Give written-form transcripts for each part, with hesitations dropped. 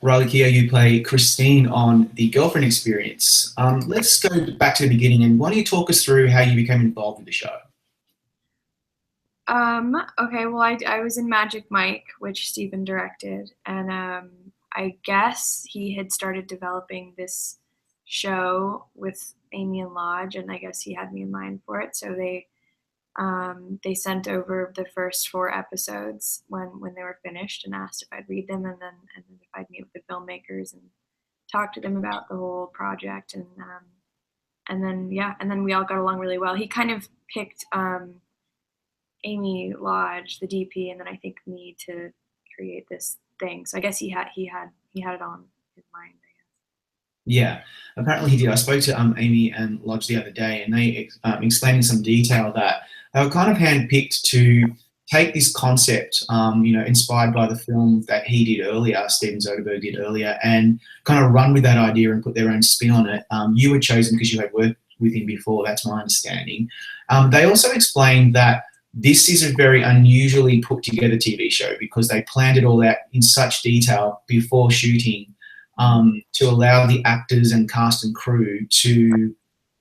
Riley Keough, you play Christine on The Girlfriend Experience. Let's go back to the beginning, and why don't you talk us through how you became involved with the show? Okay, well, I was in Magic Mike, which Steven directed, and I guess he had started developing this show with Amy and Lodge, and I guess he had me in mind for it. So they sent over the first four episodes when they were finished and asked if I'd read them, and then if I'd meet with the filmmakers and talk to them about the whole project, and then we all got along really well. He kind of picked Amy Lodge, the DP, and then I think me to create this thing. So I guess he had it on his mind, I guess. Yeah, apparently he did. I spoke to Amy and Lodge the other day, and they explained in some detail that they were kind of handpicked to take this concept, inspired by the film that he did earlier, Steven Soderbergh did earlier, and kind of run with that idea and put their own spin on it. You were chosen because you had worked with him before, that's my understanding. They also explained that this is a very unusually put together TV show because they planned it all out in such detail before shooting, to allow the actors and cast and crew to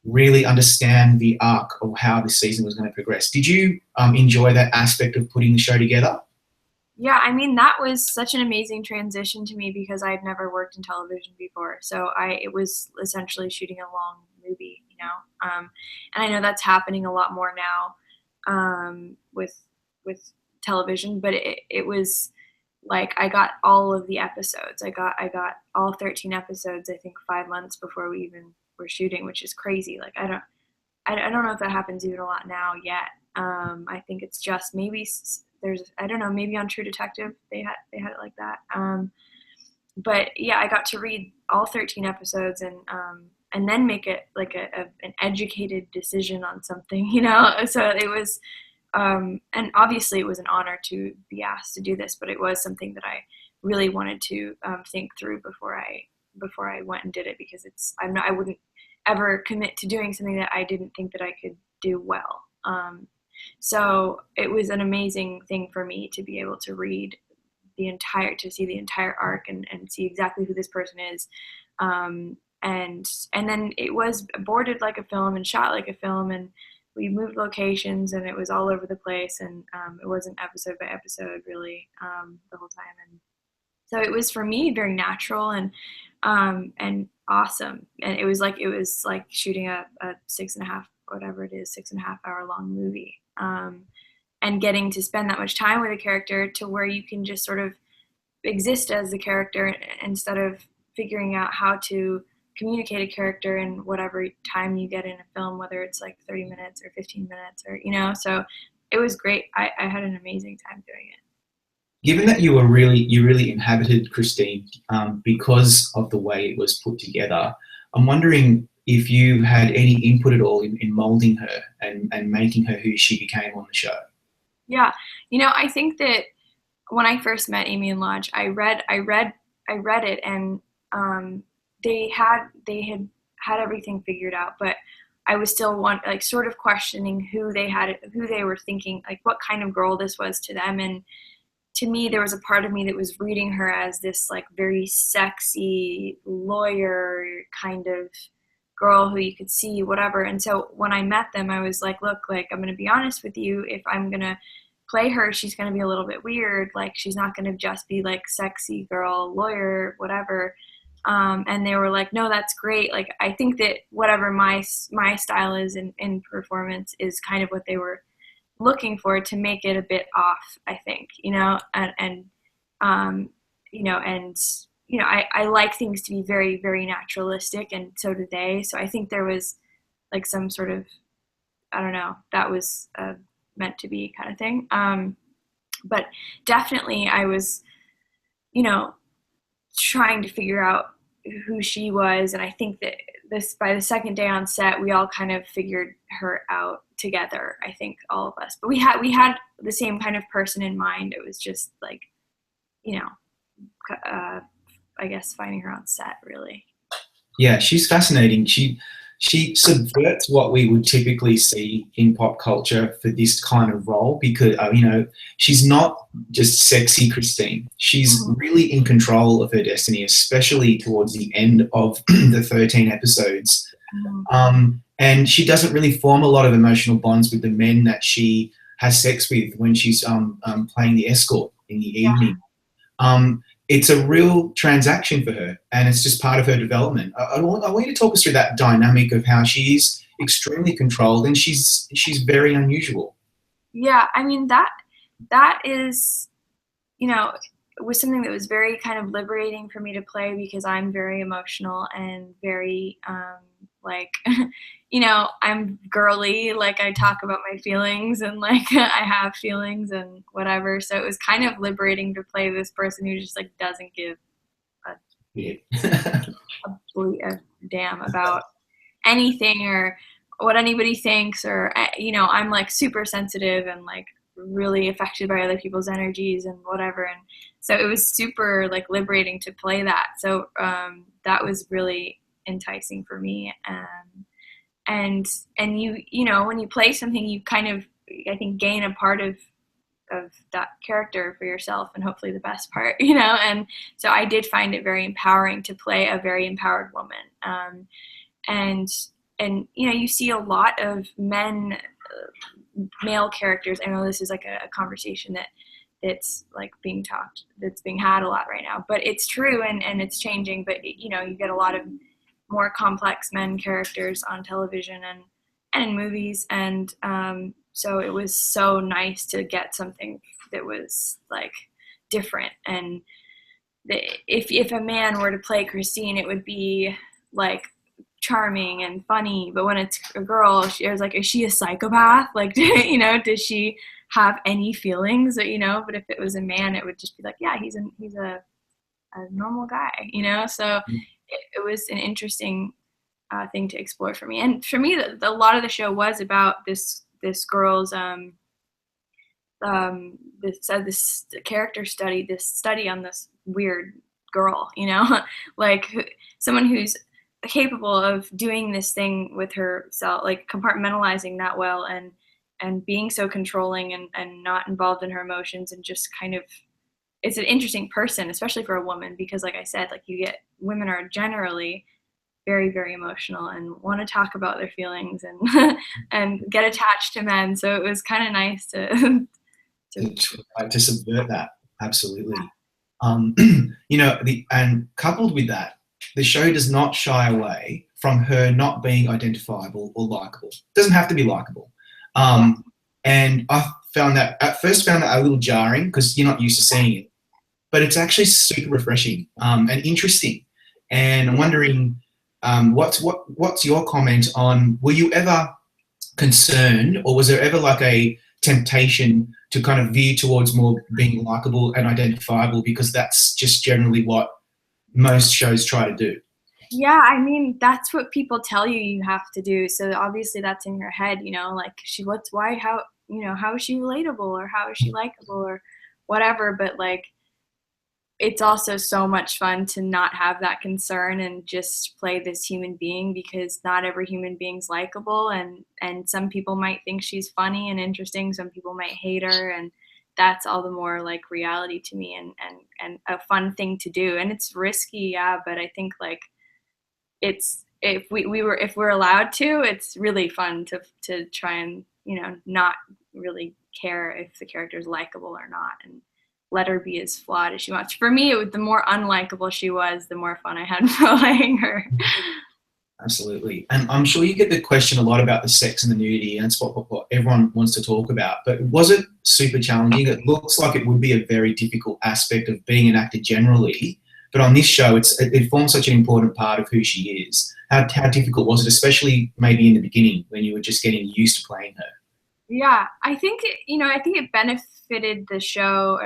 really understand the arc of how this season was going to progress. Did you enjoy that aspect of putting the show together? Yeah, I mean that was such an amazing transition to me because I had never worked in television before. So it was essentially shooting a long movie, and I know that's happening a lot more now with television, but it was like I got all of the episodes. I got all 13 episodes. I think 5 months before we even were shooting, which is crazy. Like I don't know if that happens even a lot now yet. I think it's just maybe there's I don't know, maybe on True Detective they had it like that. But yeah, I got to read all 13 episodes and then make it like an educated decision on something, So it was, and obviously it was an honor to be asked to do this, but it was something that I really wanted to think through before I went and did it because I wouldn't ever commit to doing something that I didn't think that I could do well. So it was an amazing thing for me to be able to see the entire arc and see exactly who this person is. And then it was boarded like a film and shot like a film, and we moved locations and it was all over the place, and it wasn't episode by episode really the whole time. And so it was for me very natural and awesome. And it was like shooting a 6.5 hour long movie. And getting to spend that much time with a character to where you can just sort of exist as the character instead of figuring out how to communicate a character in whatever time you get in a film, whether it's like 30 minutes or 15 minutes or, so it was great. I had an amazing time doing it. Given that you really inhabited Christine because of the way it was put together, I'm wondering if you had any input at all in molding her and making her who she became on the show. Yeah, I think that when I first met Amy and Lodge, I read it, and they had everything figured out, but I was still sort of questioning who they were thinking, like what kind of girl this was to them. And to me, there was a part of me that was reading her as this like very sexy lawyer kind of girl who you could see whatever. And so when I met them, I was like, look, like I'm going to be honest with you, if I'm going to play her, she's going to be a little bit weird. Like she's not going to just be like sexy girl lawyer whatever. And they were like, no, that's great. Like I think that whatever my style is in performance is kind of what they were looking for to make it a bit off, I think, I like things to be very, very naturalistic, and so do they. So I think there was like some sort of, I don't know, that was meant to be kind of thing. But definitely I was, trying to figure out who she was. And I think that by the second day on set, we all kind of figured her out together. I think all of us, but we had the same kind of person in mind. It was just like, I guess finding her on set really. Yeah, she's fascinating. she subverts what we would typically see in pop culture for this kind of role because, she's not just sexy Christine. She's Mhm. really in control of her destiny, especially towards the end of the 13 episodes. Mhm. And she doesn't really form a lot of emotional bonds with the men that she has sex with when she's playing the escort in the Yeah. evening. It's a real transaction for her, and it's just part of her development. I want you to talk us through that dynamic of how she is extremely controlled and she's very unusual. Yeah, I mean that is, you know, was something that was very kind of liberating for me to play because I'm very emotional and very like I'm girly, like I talk about my feelings and like I have feelings and whatever. So it was kind of liberating to play this person who just like doesn't give a, Yeah. a damn about anything or what anybody thinks or I'm like super sensitive and like really affected by other people's energies and whatever, and so it was super like liberating to play that. So that was really enticing for me. And when you play something, you kind of, I think, gain a part of that character for yourself, and hopefully the best part, and so I did find it very empowering to play a very empowered woman. And you see a lot of male characters. I know this is like a conversation that's like that's being had a lot right now, but it's true, and it's changing. But you get a lot of more complex men characters on television and in movies, and so it was so nice to get something that was like different. And if a man were to play Christine, it would be like charming and funny, but when it's a girl, I was like, is she a psychopath? Like, does she have any feelings? But if it was a man, it would just be like, yeah, he's a normal guy. So it was an interesting thing to explore for me. And for me, a lot of the show was about this girl's this character study, this study on this weird girl, like someone who's capable of doing this thing with herself, like compartmentalizing that well, and being so controlling and not involved in her emotions, and just kind of, it's an interesting person, especially for a woman, because like I said, like women are generally very, very emotional and want to talk about their feelings and and get attached to men. So it was kind of nice to to to subvert that. Absolutely. And coupled with that, the show does not shy away from her not being identifiable or likable. It doesn't have to be likable. yeah. And I at first found that a little jarring because you're not used to seeing it, but it's actually super refreshing and interesting. And I'm wondering, what's your comment on? Were you ever concerned, or was there ever like a temptation to kind of veer towards more being likable and identifiable because that's just generally what most shows try to do? Yeah, I mean, that's what people tell you have to do. So obviously that's in your head, like how is she relatable, or how is she likable, or whatever. But like, it's also so much fun to not have that concern and just play this human being, because not every human being's likable, and some people might think she's funny and interesting, some people might hate her, and that's all the more like reality to me, and a fun thing to do. And it's risky, yeah, but I think like it's, if we're allowed to, it's really fun to try and not really care if the character is likable or not, and let her be as flawed as she wants. For me, the more unlikable she was, the more fun I had playing her. Absolutely. And I'm sure you get the question a lot about the sex and the nudity, and it's what everyone wants to talk about. But was it super challenging? It looks like it would be a very difficult aspect of being an actor generally. But on this show, it forms such an important part of who she is. How difficult was it, especially maybe in the beginning when you were just getting used to playing her? Yeah, I think it benefited the show,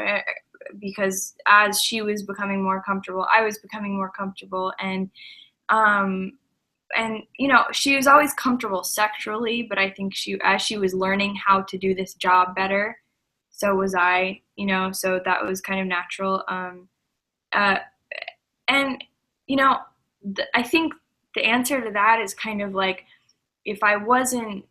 because as she was becoming more comfortable, I was becoming more comfortable, um, and she was always comfortable sexually, but I think as she was learning how to do this job better, so was I. So that was kind of natural. Uh, and I think the answer to that is kind of like, if I wasn't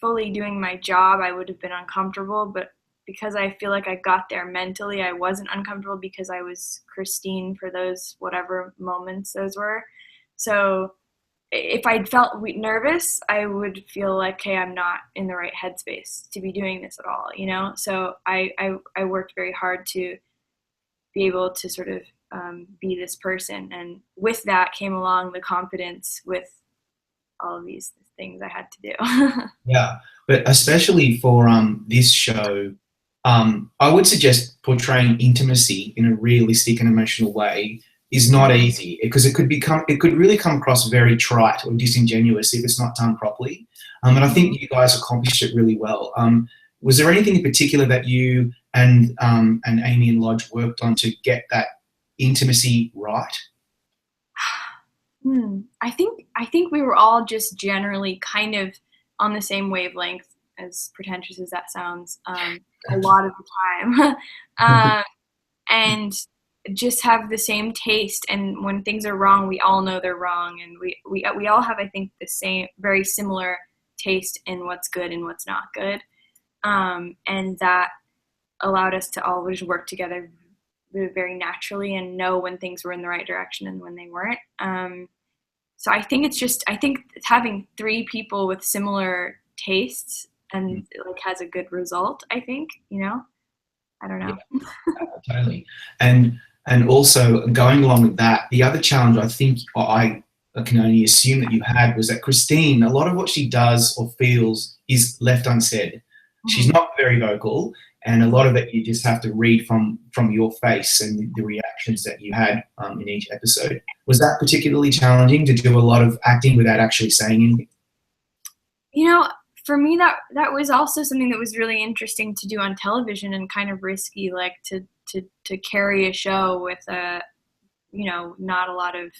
fully doing my job, I would have been uncomfortable, but because I feel like I got there mentally, I wasn't uncomfortable because I was Christine for those whatever moments those were. So if I felt nervous, I would feel like, hey, I'm not in the right headspace to be doing this at all, you know? So I worked very hard to be able to sort of be this person. And with that came along the confidence with all of these things I had to do. Yeah, but especially for this show, I would suggest portraying intimacy in a realistic and emotional way is not easy because it could really come across very trite or disingenuous if it's not done properly. And I think you guys accomplished it really well. Was there anything in particular that you and Amy and Lodge worked on to get that intimacy right? I think we were all just generally kind of on the same wavelength, as pretentious as that sounds, a lot of the time, and just have the same taste. And when things are wrong, we all know they're wrong, and we all have, I think, the same, very similar taste in what's good and what's not good, and that allowed us to always work together very naturally and know when things were in the right direction and when they weren't. So I think I think having three people with similar tastes and like has a good result, I think, you know, I don't know. Yeah, totally. And also going along with that, the other challenge I think I can only assume that you had was that Christine, a lot of what she does or feels is left unsaid. She's not very vocal, and a lot of it you just have to read from your face and the reactions that you had in each episode. Was that particularly challenging to do a lot of acting without actually saying anything? You know, for me, that was also something that was really interesting to do on television and kind of risky, like to carry a show with a, you know, not a lot of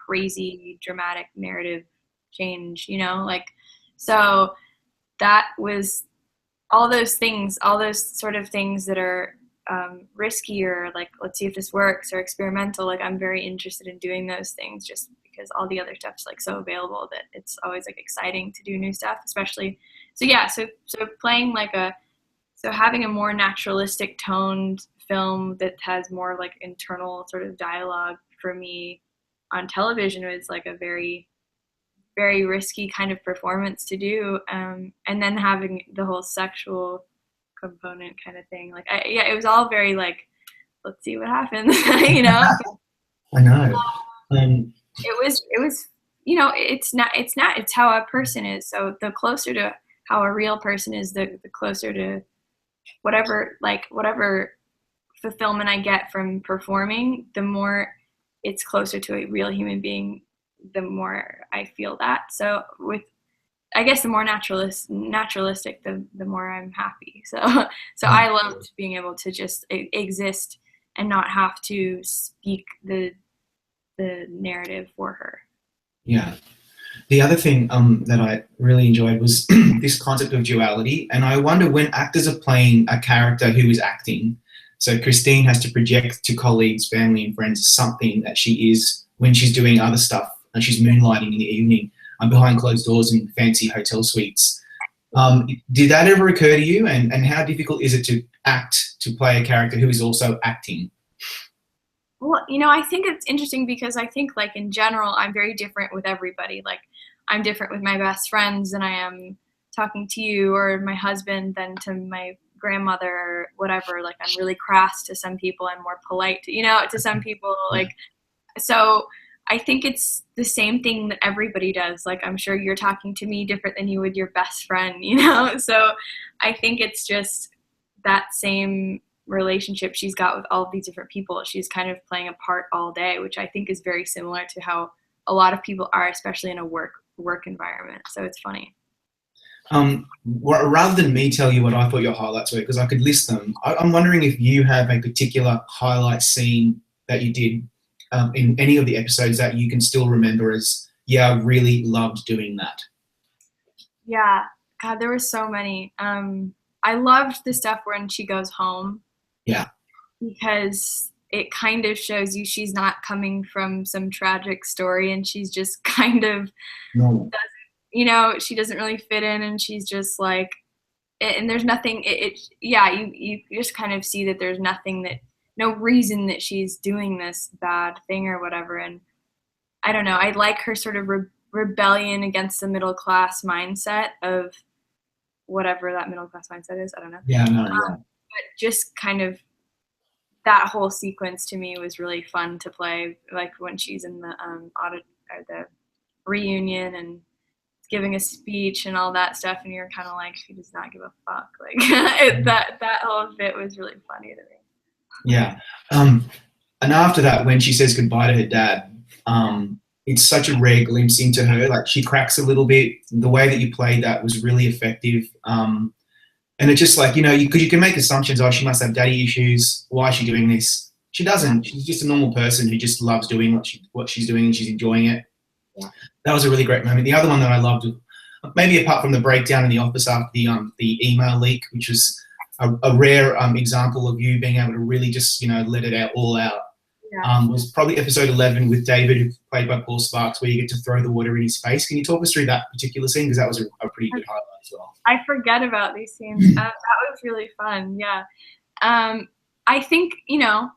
crazy dramatic narrative change, you know, like, so that was all those things, all those sort of things that are risky, or like, let's see if this works, or experimental. Like, I'm very interested in doing those things just because all the other stuff's like so available that it's always like exciting to do new stuff, especially. So yeah, so playing like so having a more naturalistic toned film that has more like internal sort of dialogue for me on television was like a very, very risky kind of performance to do, and then having the whole sexual component kind of thing, like, yeah, it was all very like, let's see what happens, you know. I know. Um, It was, you know, it's how a person is. So the closer to how a real person is, the closer to whatever fulfillment I get from performing, the more it's closer to a real human being, the more I feel that. So with, I guess, the more naturalistic, the more I'm happy. So I loved being able to just exist and not have to speak the narrative for her. yeah. The other thing that I really enjoyed was this concept of duality. And I wonder, when actors are playing a character who is acting, so Christine has to project to colleagues, family, and friends something that she is when she's doing other stuff and she's moonlighting in the evening behind closed doors in fancy hotel suites. Did that ever occur to you? And how difficult is it to play a character who is also acting? Well, you know, I think it's interesting because I think, like, in general, I'm very different with everybody. Like, I'm different with my best friends than I am talking to you or my husband than to my grandmother or whatever. Like, I'm really crass to some people. I'm more polite, you know, to some people. Like, so I think it's the same thing that everybody does. Like, I'm sure you're talking to me different than you would your best friend, you know? So I think it's just that same relationship she's got with all of these different people. She's kind of playing a part all day, which I think is very similar to how a lot of people are, especially in a work environment. So it's funny. Rather than me tell you what I thought your highlights were, because I could list them, I'm wondering if you have a particular highlight scene that you did in any of the episodes that you can still remember as, yeah, I really loved doing that. Yeah, God, there were so many. I loved the stuff when she goes home. Yeah. Because it kind of shows you she's not coming from some tragic story, and she's just kind of, No. you know, she doesn't really fit in, and she's just like, and there's nothing, yeah, you just kind of see that there's nothing that, no reason that she's doing this bad thing or whatever. And I don't know, I like her sort of rebellion against the middle class mindset of whatever that middle class mindset is. I don't know. Yeah, no, yeah. But just kind of that whole sequence to me was really fun to play, like when she's in the audit or the reunion and giving a speech and all that stuff, and you're kind of like, she does not give a fuck. Like that whole bit was really funny to me. Yeah. And after that, when she says goodbye to her dad, it's such a rare glimpse into her. Like, she cracks a little bit. The way that you played that was really effective. And it's just like, you know, you can make assumptions. Oh, she must have daddy issues. Why is she doing this? She doesn't. She's just a normal person who just loves doing what she's doing, and she's enjoying it. Yeah. That was a really great moment. The other one that I loved, maybe apart from the breakdown in the office after the email leak, which was a rare example of you being able to really just, you know, let it all out. Yeah. Was probably episode 11 with David, who's played by Paul Sparks, where you get to throw the water in his face. Can you talk us through that particular scene? Because that was a pretty good highlight as well. I forget about these scenes. That was really fun. Yeah. I think, you know,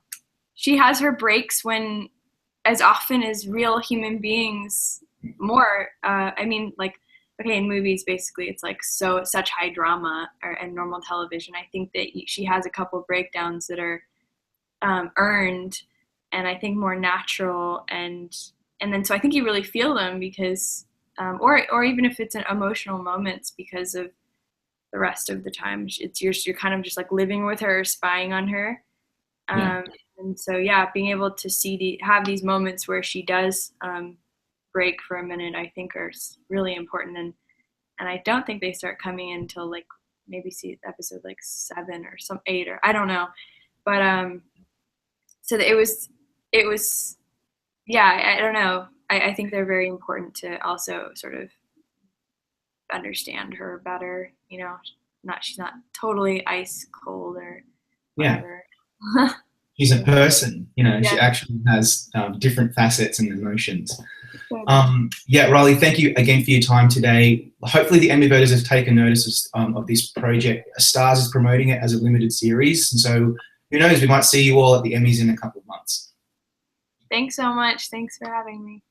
she has her breaks when, as often as real human beings more, I mean, like, okay, in movies, basically, it's like such high drama and normal television. I think that she has a couple breakdowns that are earned, and I think more natural, and then so I think you really feel them because, or even if it's in emotional moments, because of the rest of the time, it's you're kind of just like living with her, spying on her, and so yeah, being able to have these moments where she does break for a minute, I think are really important, and I don't think they start coming in until like maybe episode like 7 or 8, or I don't know, but so it was, yeah, I don't know. I think they're very important to also sort of understand her better, you know, she's not totally ice cold or whatever. Yeah. She's a person, you know, Yeah. She actually has different facets and emotions. Yeah, Riley, thank you again for your time today. Hopefully the Emmy voters have taken notice of this project. Starz is promoting it as a limited series, and so who knows, we might see you all at the Emmys in a couple of months. Thanks so much. Thanks for having me.